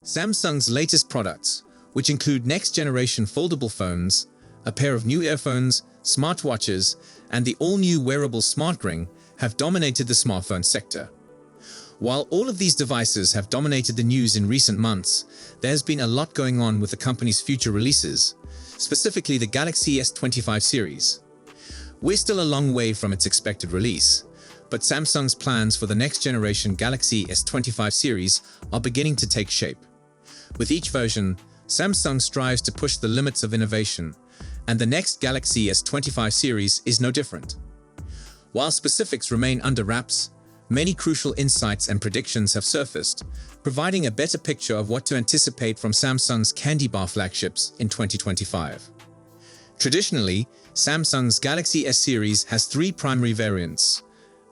Samsung's latest products, which include next-generation foldable phones, a pair of new earphones, smartwatches, and the all-new wearable smart ring, have dominated the smartphone sector. While all of these devices have dominated the news in recent months, there's been a lot going on with the company's future releases, specifically the Galaxy S25 series. We're still a long way from its expected release, but Samsung's plans for the next-generation Galaxy S25 series are beginning to take shape. With each version, Samsung strives to push the limits of innovation, and the next Galaxy S25 series is no different. While specifics remain under wraps, many crucial insights and predictions have surfaced, providing a better picture of what to anticipate from Samsung's candy bar flagships in 2025. Traditionally, Samsung's Galaxy S series has three primary variants: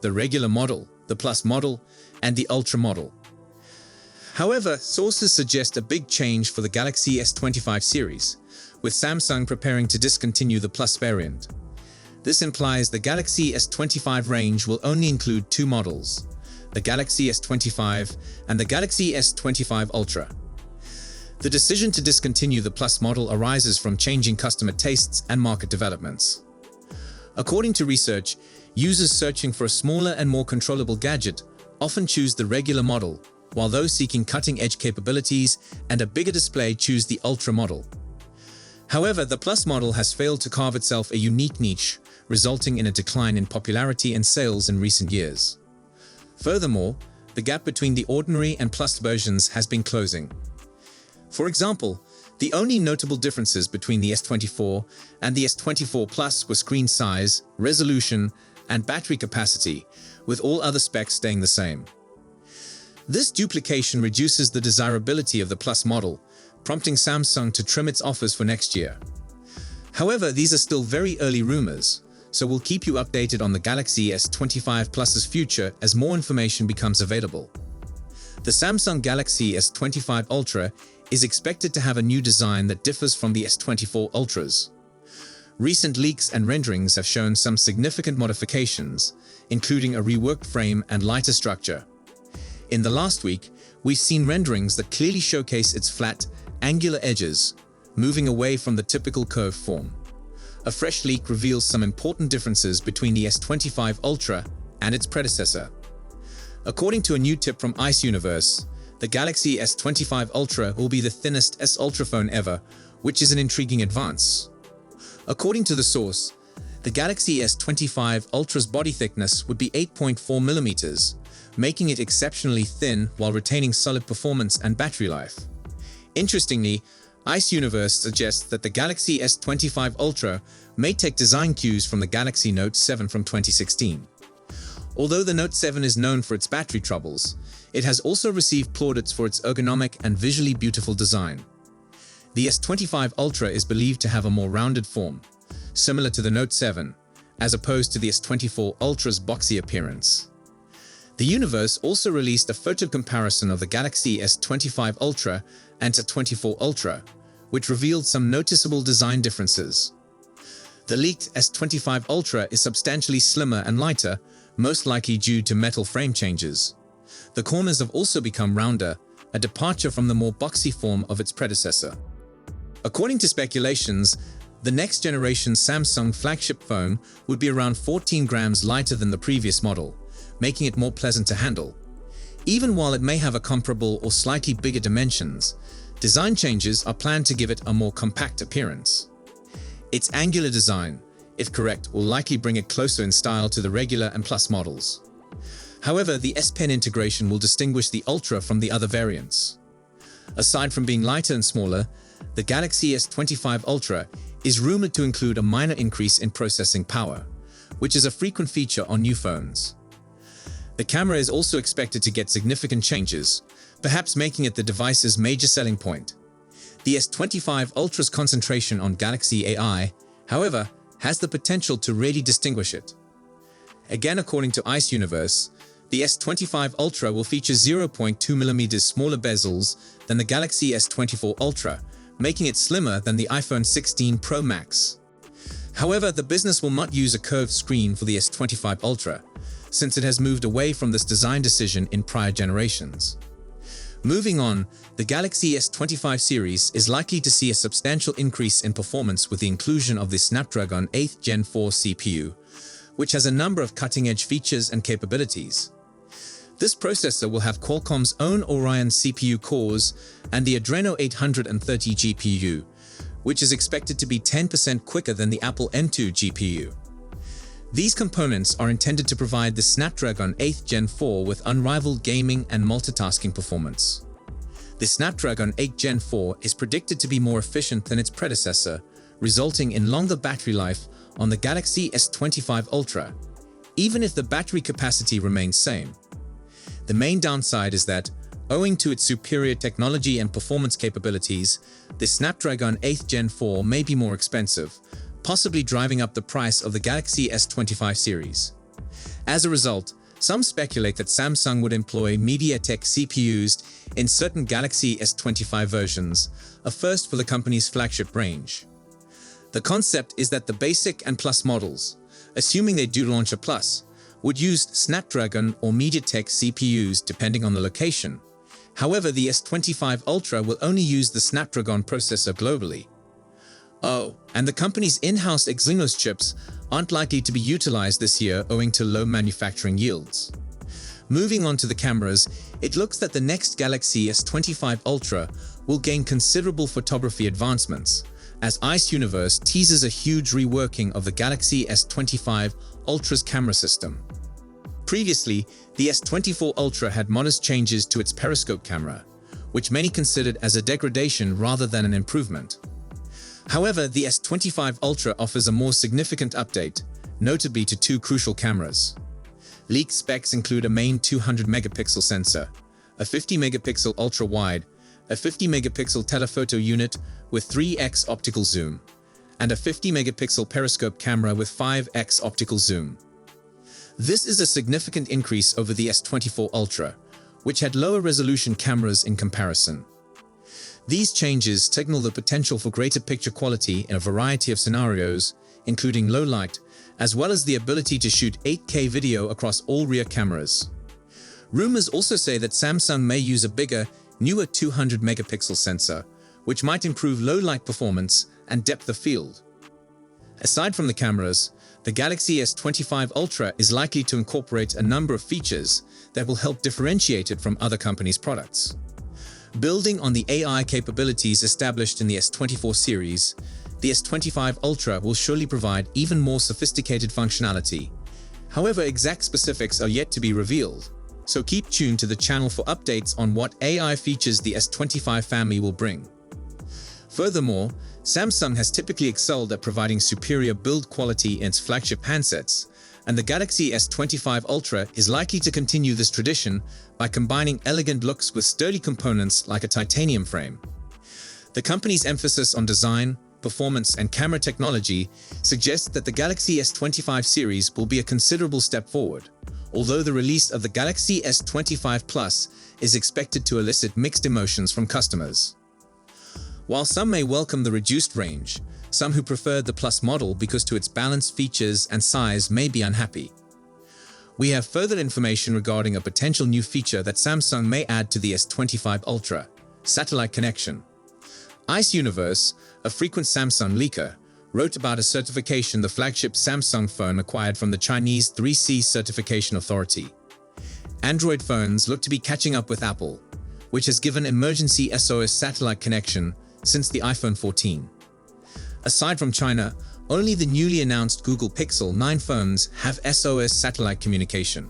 the regular model, the Plus model, and the Ultra model. However, sources suggest a big change for the Galaxy S25 series, with Samsung preparing to discontinue the Plus variant. This implies the Galaxy S25 range will only include two models, the Galaxy S25 and the Galaxy S25 Ultra. The decision to discontinue the Plus model arises from changing customer tastes and market developments. According to research, users searching for a smaller and more controllable gadget often choose the regular model, while those seeking cutting-edge capabilities and a bigger display choose the Ultra model. However, the Plus model has failed to carve itself a unique niche, resulting in a decline in popularity and sales in recent years. Furthermore, the gap between the ordinary and Plus versions has been closing. For example, the only notable differences between the S24 and the S24 Plus were screen size, resolution, and battery capacity, with all other specs staying the same. This duplication reduces the desirability of the Plus model, prompting Samsung to trim its offers for next year. However, these are still very early rumors, so we'll keep you updated on the Galaxy S25 Plus's future as more information becomes available. The Samsung Galaxy S25 Ultra is expected to have a new design that differs from the S24 Ultras. Recent leaks and renderings have shown some significant modifications, including a reworked frame and lighter structure. In the last week, we've seen renderings that clearly showcase its flat, angular edges, moving away from the typical curved form. A fresh leak reveals some important differences between the S25 Ultra and its predecessor. According to a new tip from Ice Universe, the Galaxy S25 Ultra will be the thinnest S Ultra phone ever, which is an intriguing advance. According to the source, the Galaxy S25 Ultra's body thickness would be 8.4 mm, making it exceptionally thin while retaining solid performance and battery life. Interestingly, Ice Universe suggests that the Galaxy S25 Ultra may take design cues from the Galaxy Note 7 from 2016. Although the Note 7 is known for its battery troubles, it has also received plaudits for its ergonomic and visually beautiful design. The S25 Ultra is believed to have a more rounded form, similar to the Note 7, as opposed to the S24 Ultra's boxy appearance. The Universe also released a photo comparison of the Galaxy S25 Ultra and S24 Ultra, which revealed some noticeable design differences. The leaked S25 Ultra is substantially slimmer and lighter, most likely due to metal frame changes. The corners have also become rounder, a departure from the more boxy form of its predecessor. According to speculations, the next-generation Samsung flagship phone would be around 14 grams lighter than the previous model, making it more pleasant to handle. Even while it may have a comparable or slightly bigger dimensions, design changes are planned to give it a more compact appearance. Its angular design, if correct, will likely bring it closer in style to the regular and Plus models. However, the S Pen integration will distinguish the Ultra from the other variants. Aside from being lighter and smaller, the Galaxy S25 Ultra is rumored to include a minor increase in processing power, which is a frequent feature on new phones. The camera is also expected to get significant changes, perhaps making it the device's major selling point. The S25 Ultra's concentration on Galaxy AI, however, has the potential to really distinguish it. Again, according to Ice Universe, the S25 Ultra will feature 0.2 mm smaller bezels than the Galaxy S24 Ultra, making it slimmer than the iPhone 16 Pro Max. However, the business will not use a curved screen for the S25 Ultra, since it has moved away from this design decision in prior generations. Moving on, the Galaxy S25 series is likely to see a substantial increase in performance with the inclusion of the Snapdragon 8 Gen 4 CPU, which has a number of cutting-edge features and capabilities. This processor will have Qualcomm's own Orion CPU cores and the Adreno 830 GPU, which is expected to be 10% quicker than the Apple M2 GPU. These components are intended to provide the Snapdragon 8 Gen 4 with unrivaled gaming and multitasking performance. The Snapdragon 8 Gen 4 is predicted to be more efficient than its predecessor, resulting in longer battery life on the Galaxy S25 Ultra, even if the battery capacity remains same. The main downside is that, owing to its superior technology and performance capabilities, the Snapdragon 8 Gen 4 may be more expensive, possibly driving up the price of the Galaxy S25 series. As a result, some speculate that Samsung would employ MediaTek CPUs in certain Galaxy S25 versions, a first for the company's flagship range. The concept is that the basic and Plus models, assuming they do launch a Plus, would use Snapdragon or MediaTek CPUs depending on the location. However, the S25 Ultra will only use the Snapdragon processor globally. Oh, and the company's in-house Exynos chips aren't likely to be utilized this year owing to low manufacturing yields. Moving on to the cameras, it looks that the next Galaxy S25 Ultra will gain considerable photography advancements, as Ice Universe teases a huge reworking of the Galaxy S25 Ultra's camera system. Previously, the S24 Ultra had modest changes to its periscope camera, which many considered as a degradation rather than an improvement. However, the S25 Ultra offers a more significant update, notably to two crucial cameras. Leaked specs include a main 200-megapixel sensor, a 50-megapixel ultra-wide, a 50-megapixel telephoto unit with 3x optical zoom, and a 50-megapixel periscope camera with 5x optical zoom. This is a significant increase over the S24 Ultra, which had lower resolution cameras in comparison. These changes signal the potential for greater picture quality in a variety of scenarios, including low light, as well as the ability to shoot 8K video across all rear cameras. Rumors also say that Samsung may use a bigger, newer 200-megapixel sensor, which might improve low light performance and depth of field. Aside from the cameras, the Galaxy S25 Ultra is likely to incorporate a number of features that will help differentiate it from other companies' products. Building on the AI capabilities established in the S24 series, the S25 Ultra will surely provide even more sophisticated functionality. However, exact specifics are yet to be revealed, so keep tuned to the channel for updates on what AI features the S25 family will bring. Furthermore, Samsung has typically excelled at providing superior build quality in its flagship handsets, and the Galaxy S25 Ultra is likely to continue this tradition by combining elegant looks with sturdy components like a titanium frame. The company's emphasis on design, performance, and camera technology suggests that the Galaxy S25 series will be a considerable step forward, although the release of the Galaxy S25 Plus is expected to elicit mixed emotions from customers. While some may welcome the reduced range, some who preferred the Plus model because to its balanced features and size may be unhappy. We have further information regarding a potential new feature that Samsung may add to the S25 Ultra: satellite connection. Ice Universe, a frequent Samsung leaker, wrote about a certification the flagship Samsung phone acquired from the Chinese 3C Certification Authority. Android phones look to be catching up with Apple, which has given emergency SOS satellite connection since the iPhone 14. Aside from China, only the newly announced Google Pixel 9 phones have SOS satellite communication.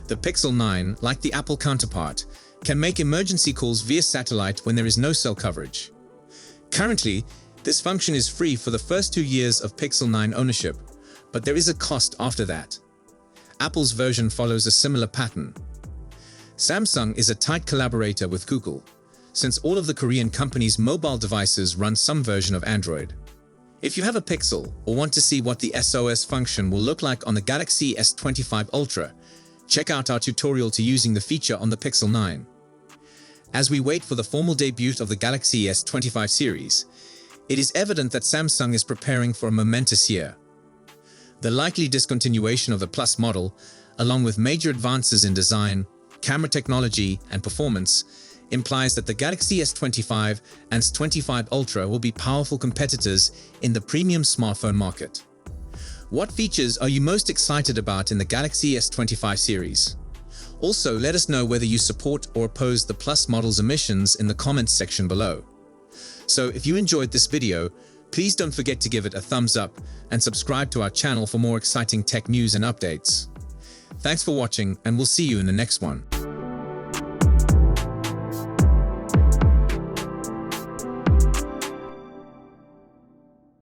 The Pixel 9, like the Apple counterpart, can make emergency calls via satellite when there is no cell coverage. Currently, this function is free for the first 2 years of Pixel 9 ownership, but there is a cost after that. Apple's version follows a similar pattern. Samsung is a tight collaborator with Google, since all of the Korean company's mobile devices run some version of Android. If you have a Pixel or want to see what the SOS function will look like on the Galaxy S25 Ultra, check out our tutorial to using the feature on the Pixel 9. As we wait for the formal debut of the Galaxy S25 series, it is evident that Samsung is preparing for a momentous year. The likely discontinuation of the Plus model, along with major advances in design, camera technology, and performance, implies that the Galaxy S25 and S25 Ultra will be powerful competitors in the premium smartphone market. What features are you most excited about in the Galaxy S25 series? Also, let us know whether you support or oppose the Plus model's emissions in the comments section below. So if you enjoyed this video, please don't forget to give it a thumbs up and subscribe to our channel for more exciting tech news and updates. Thanks for watching, and we'll see you in the next one.